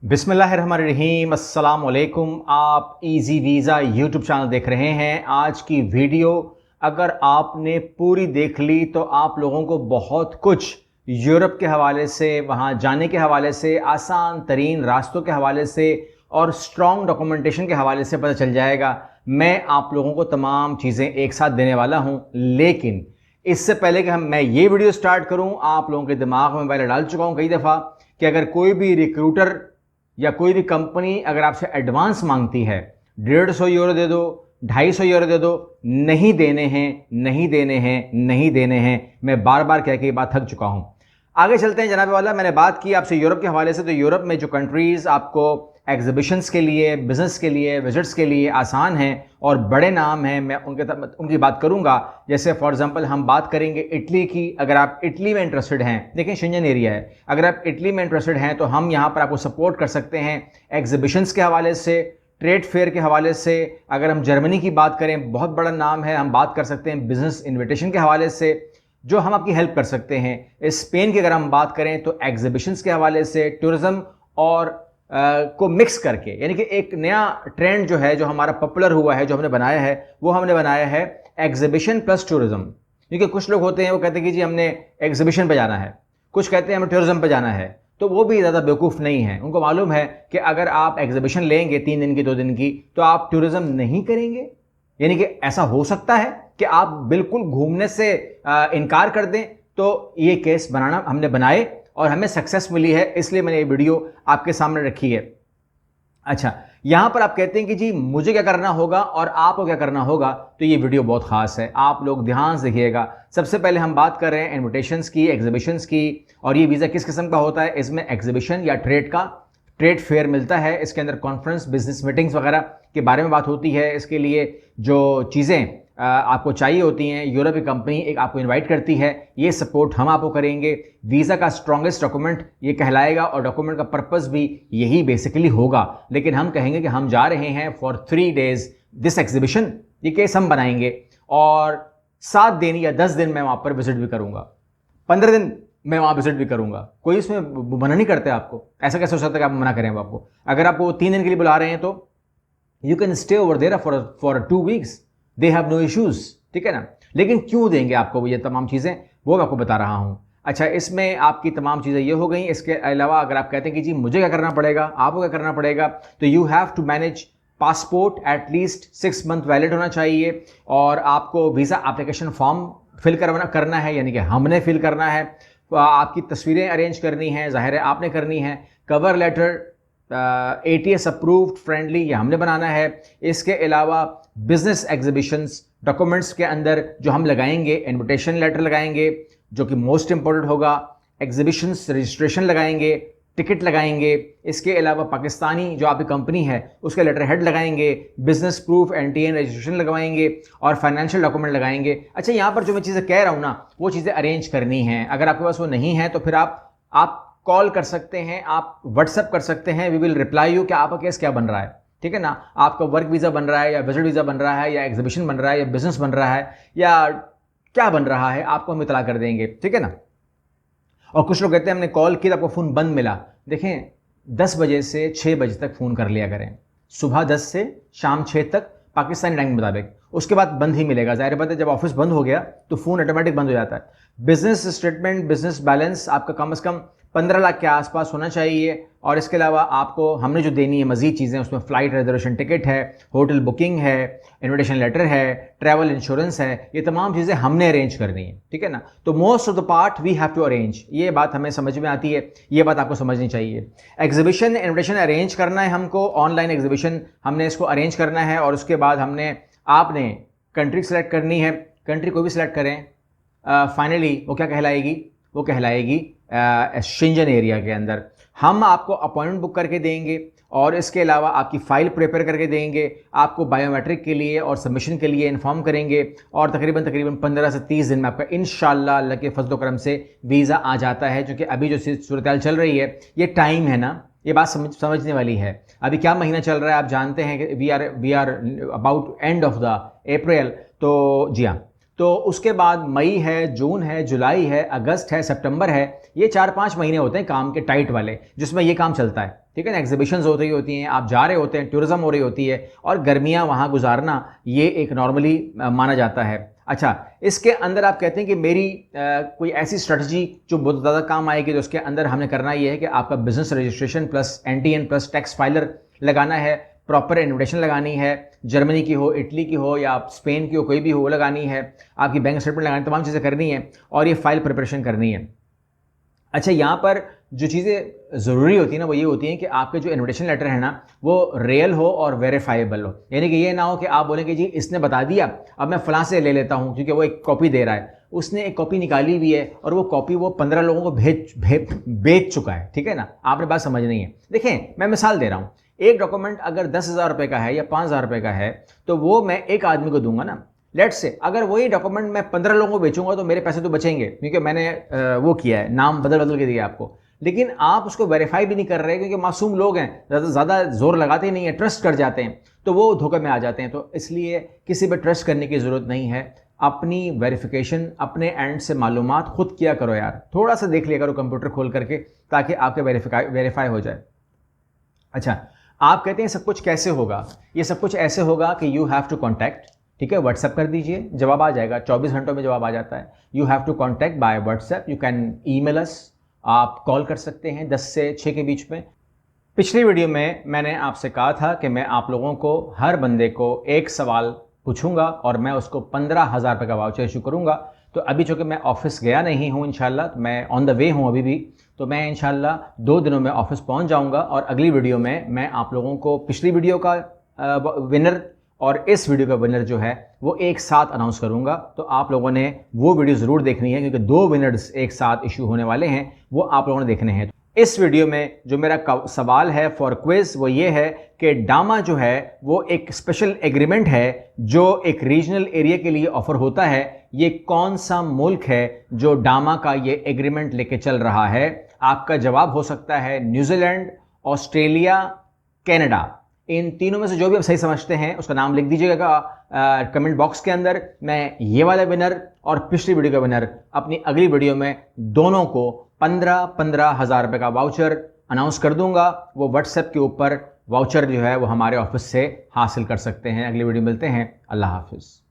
बिस्मिल्लाहिर्रहमानिर्रहीम, अस्सलाम वालेकुम। आप इजी वीज़ा यूट्यूब चैनल देख रहे हैं। आज की वीडियो अगर आपने पूरी देख ली तो आप लोगों को बहुत कुछ यूरोप के हवाले से, वहाँ जाने के हवाले से, आसान तरीन रास्तों के हवाले से और स्ट्रॉन्ग डॉक्यूमेंटेशन के हवाले से पता चल जाएगा। मैं आप लोगों को तमाम चीज़ें एक साथ देने वाला हूँ, लेकिन इससे पहले कि मैं ये वीडियो स्टार्ट करूँ, आप लोगों के दिमाग में पहले डाल चुका हूँ कई दफ़ा कि अगर कोई भी रिक्रूटर या कोई भी कंपनी अगर आपसे एडवांस मांगती है, 150 यूरो दे दो, 250 यूरो दे दो, नहीं देने हैं, नहीं देने हैं, नहीं देने हैं। मैं बार बार कह के ये बात थक चुका हूं। आगे चलते हैं जनाब वाला। मैंने बात की आपसे यूरोप के हवाले से, तो यूरोप में जो कंट्रीज आपको एग्जीबिशंस के लिए, बिजनेस के लिए, विजिट्स के लिए आसान हैं और बड़े नाम हैं, मैं उनकी बात करूंगा। जैसे फॉर एग्जांपल हम बात करेंगे इटली की। अगर आप इटली में इंटरेस्टेड हैं, देखें शेंजन एरिया है, अगर आप इटली में इंटरेस्टेड हैं तो हम यहाँ पर आपको सपोर्ट कर सकते हैं एग्जीबिशंस के हवाले से, ट्रेड फेयर के हवाले से। अगर हम जर्मनी की बात करें, बहुत बड़ा नाम है, हम बात कर सकते हैं बिजनेस इन्विटेशन के हवाले से, जो हम आपकी हेल्प कर सकते हैं। स्पेन की अगर हम बात करें तो एग्जीबिशंस के हवाले से, टूरिज्म और को मिक्स करके, यानी कि एक नया ट्रेंड जो है, जो हमारा पॉपुलर हुआ है, जो हमने बनाया है, वो हमने बनाया है एग्जीबिशन प्लस टूरिज्म। क्योंकि कुछ लोग होते हैं वो कहते हैं कि जी हमने एग्जीबिशन पे जाना है, कुछ कहते हैं हमें टूरिज्म पे जाना है, तो वो भी ज़्यादा बेवकूफ़ नहीं है। उनको मालूम है कि अगर आप एग्जीबिशन लेंगे 3 दिन की, 2 दिन की, तो आप टूरिज्म नहीं करेंगे। यानी कि ऐसा हो सकता है कि आप बिल्कुल घूमने से इनकार कर दें। तो ये केस बनाना हमने बनाए और हमें सक्सेस मिली है, इसलिए मैंने ये वीडियो आपके सामने रखी है। अच्छा, यहां पर आप कहते हैं कि जी मुझे क्या करना होगा और आपको क्या करना होगा, तो ये वीडियो बहुत खास है, आप लोग ध्यान से देखिएगा। सबसे पहले हम बात कर रहे हैं इन्विटेशंस की, एग्जीबिशंस की। और ये वीज़ा किस किस्म का होता है? इसमें एग्जीबिशन या ट्रेड फेयर मिलता है। इसके अंदर कॉन्फ्रेंस, बिजनेस मीटिंग्स वगैरह के बारे में बात होती है। इसके लिए जो चीज़ें आपको चाहिए होती हैं, यूरोप की कंपनी एक आपको इनवाइट करती है, ये सपोर्ट हम आपको करेंगे। वीज़ा का स्ट्रॉन्गेस्ट डॉक्यूमेंट ये कहलाएगा और डॉक्यूमेंट का पर्पस भी यही बेसिकली होगा। लेकिन हम कहेंगे कि हम जा रहे हैं फॉर 3 डेज दिस एग्जीबिशन, ये केस हम बनाएंगे और 7 दिन या 10 दिन मैं वहाँ पर विजिट भी करूँगा, 15 दिन मैं वहाँ विजिट भी करूँगा। कोई इसमें मना नहीं करते आपको। ऐसा कैसे हो सकता है कि आप मना करें आपको? अगर आपको 3 दिन के लिए बुला रहे हैं तो you can stay over there for 2 weeks, they have no issues, ठीक है ना। लेकिन क्यों देंगे आपको ये तमाम चीज़ें, वो मैं आपको बता रहा हूँ। अच्छा, इसमें आपकी तमाम चीज़ें ये हो गई। इसके अलावा अगर आप कहते हैं कि जी मुझे क्या करना पड़ेगा, आपको क्या करना पड़ेगा, तो you have to manage passport at least 6 month valid होना चाहिए और आपको वीज़ा एप्लीकेशन फॉर्म फिल करना है, यानी कि हमने फिल करना है। आपकी तस्वीरें अरेंज करनी है, जाहिर है आपने करनी है। Cover letter ATS approved friendly, ये हमने बनाना है। इसके अलावा बिजनेस एग्जीबिशंस डॉक्यूमेंट्स के अंदर जो हम लगाएंगे, इनविटेशन लेटर लगाएंगे जो कि मोस्ट इंपॉर्टेंट होगा, एग्जीबिशंस रजिस्ट्रेशन लगाएंगे, टिकट लगाएंगे। इसके अलावा पाकिस्तानी जो आपकी कंपनी है उसके लेटर हेड लगाएंगे, बिजनेस प्रूफ NTN रजिस्ट्रेशन लगवाएंगे और फाइनेंशियल डॉक्यूमेंट लगाएंगे। अच्छा, यहाँ पर जो मैं चीज़ें कह रहा हूँ ना, वो चीज़ें अरेंज करनी हैं। अगर आपके पास वो नहीं है तो फिर आप कॉल कर सकते हैं, आप व्हाट्सएप कर सकते हैं, वी विल रिप्लाई यू कि आपका केस क्या बन रहा है, ठीक है ना। आपका वर्क वीज़ा बन रहा है या विजिट वीज़ा बन रहा है या एग्जीबिशन बन रहा है या बिजनेस बन रहा है या क्या बन रहा है, आपको हम इतला कर देंगे, ठीक है ना। और कुछ लोग कहते हैं हमने कॉल की तो आपको फ़ोन बंद मिला। देखें, 10 बजे से 6 बजे तक फ़ोन कर लिया करें, सुबह 10 से शाम 6 तक पाकिस्तानी टाइम के मुताबिक। उसके बाद बंद ही मिलेगा। ज़ाहिर बात है, जब ऑफिस बंद हो गया तो फ़ोन ऑटोमेटिक बंद हो जाता है। बिजनेस स्टेटमेंट, बिजनेस बैलेंस आपका कम से कम 15 लाख के आसपास होना चाहिए। और इसके अलावा आपको हमने जो देनी है मज़ीद चीज़ें, उसमें फ़्लाइट रिजर्वेशन टिकट है, होटल बुकिंग है, इन्विटेशन लेटर है, ट्रैवल इंश्योरेंस है, ये तमाम चीज़ें हमने अरेंज करनी है, ठीक है ना। तो most of the part we have to arrange, ये बात हमें समझ में आती है, ये बात आपको समझनी चाहिए। एग्जीबिशन इन्विटेशन अरेंज करना है हमको, ऑनलाइन एग्जीबिशन हमने इसको अरेंज करना है और उसके बाद आपने कंट्री सेलेक्ट करनी है। कंट्री कोई भी सिलेक्ट करें, फाइनली वो क्या कहलाएगी, वो कहलाएगी शेंजन एरिया के अंदर। हम आपको अपॉइंटमेंट बुक करके देंगे और इसके अलावा आपकी फ़ाइल प्रिपेयर करके देंगे, आपको बायोमेट्रिक के लिए और सबमिशन के लिए इन्फॉर्म करेंगे और तकरीबन 15 से 30 दिन में आपका इंशाल्लाह अल्लाह के फजल करम से वीज़ा आ जाता है। क्योंकि अभी जो सूरत चल रही है, ये टाइम है ना, ये बात समझने वाली है। अभी क्या महीना चल रहा है आप जानते हैं कि we are about end of the April. तो जी हाँ, तो उसके बाद मई है, जून है, जुलाई है, अगस्त है, सितंबर है, ये 4-5 महीने होते हैं काम के टाइट वाले, जिसमें ये काम चलता है, ठीक है ना। एग्जीबिशंस हो रही होती हैं, आप जा रहे होते हैं, टूरिज्म हो रही होती है, और गर्मियां वहां गुजारना ये एक नॉर्मली माना जाता है। अच्छा, इसके अंदर आप कहते हैं कि मेरी कोई ऐसी स्ट्रेटजी जो बहुत ज़्यादा काम आएगी, तो उसके अंदर हमने करना ये है कि आपका business registration plus NTN plus tax filer लगाना है, प्रॉपर इन्विटेशन लगानी है, जर्मनी की हो, इटली की हो या स्पेन की हो, कोई भी हो, लगानी है, आपकी बैंक स्टेटमेंट लगानी, तमाम चीज़ें करनी है और ये फाइल प्रिपरेशन करनी है। अच्छा, यहाँ पर जो चीज़ें ज़रूरी होती हैं ना वो ये होती हैं कि आपके जो इन्विटेशन लेटर है ना वो रियल हो और वेरीफाइबल हो, यानी कि ये ना हो कि आप बोलें कि जी इसने बता दिया, अब मैं फलां से ले लेता हूँ क्योंकि वो एक कॉपी दे रहा है, उसने एक कॉपी निकाली हुई है और वो कॉपी वो 15 लोगों को बेच चुका है, ठीक है ना। आपने बात समझनी है। देखें, मैं मिसाल दे रहा हूँ, एक डॉक्यूमेंट अगर 10,000 रुपये का है या 5,000 रुपये का है तो वो मैं एक आदमी को दूंगा ना। लेट्स से अगर वही डॉक्यूमेंट मैं 15 लोगों को बेचूंगा तो मेरे पैसे तो बचेंगे क्योंकि मैंने वो किया है, नाम बदल के दिया आपको, लेकिन आप उसको वेरीफाई भी नहीं कर रहे क्योंकि मासूम लोग हैं, ज़्यादा जोर लगाते नहीं है, ट्रस्ट कर जाते हैं, तो वो धोखे में आ जाते हैं। तो इसलिए किसी पर ट्रस्ट करने की ज़रूरत नहीं है, अपनी वेरिफिकेशन अपने एंड से मालूमात खुद किया करो यार, थोड़ा सा देख लिया करो कंप्यूटर खोल करके ताकि आपके वेरीफाई हो जाए। अच्छा, आप कहते हैं सब कुछ कैसे होगा, ये सब कुछ ऐसे होगा कि यू हैव टू कॉन्टैक्ट, ठीक है, व्हाट्सएप कर दीजिए, जवाब आ जाएगा, 24 घंटों में जवाब आ जाता है। You have to contact by WhatsApp, you can email us, आप कॉल कर सकते हैं 10 से 6 के बीच में। पिछली वीडियो में मैंने आपसे कहा था कि मैं आप लोगों को हर बंदे को एक सवाल पूछूंगा और मैं उसको 15,000 रुपये का वाउचर इशू करूंगा। तो अभी चूँकि मैं ऑफिस गया नहीं हूँ, इंशाल्लाह मैं ऑन द वे हूँ अभी भी, तो मैं इंशाल्लाह 2 दिनों में ऑफिस पहुँच जाऊँगा और अगली वीडियो में मैं आप लोगों को पिछली वीडियो का विनर और इस वीडियो का विनर जो है वो एक साथ अनाउंस करूंगा। तो आप लोगों ने वो वीडियो ज़रूर देखनी है क्योंकि 2 विनर्स एक साथ इशू होने वाले हैं, वो आप लोगों ने देखने हैं। इस वीडियो में जो मेरा सवाल है फॉर क्विज वो ये है कि डामा जो है वो एक स्पेशल एग्रीमेंट है जो एक रीजनल एरिया के लिए ऑफर होता है। ये कौन सा मुल्क है जो डामा का ये एग्रीमेंट लेके चल रहा है? आपका जवाब हो सकता है न्यूजीलैंड, ऑस्ट्रेलिया, कनाडा। इन तीनों में से जो भी आप सही समझते हैं उसका नाम लिख दीजिएगा कमेंट बॉक्स के अंदर। मैं ये वाला विनर और पिछली वीडियो का विनर अपनी अगली वीडियो में दोनों को 15 हज़ार रुपये का वाउचर अनाउंस कर दूंगा। वो व्हाट्सएप के ऊपर वाउचर जो है वो हमारे ऑफिस से हासिल कर सकते हैं। अगली वीडियो मिलते हैं। अल्लाह हाफिज़।